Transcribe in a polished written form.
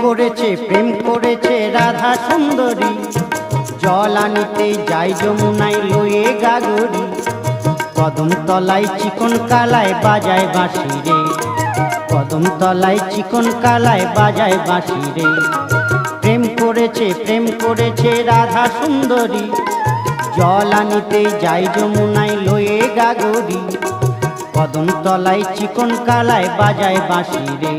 প্রেম করেছে রাধা সুন্দরী। জল আনিতে যাই যমুনায় লয়ে গাগরি। কদম তলায় চিকন কালায় বাজায় বাঁশি রে। কদম তলায় চিকন কালায় বাজায় বাঁশি রে। প্রেম করেছে রাধা সুন্দরী। জল আনিতে যাই যমুনায় লয়ে গাগরি। কদম তলায় চিকন কালায় বাজায় বাঁশি রে।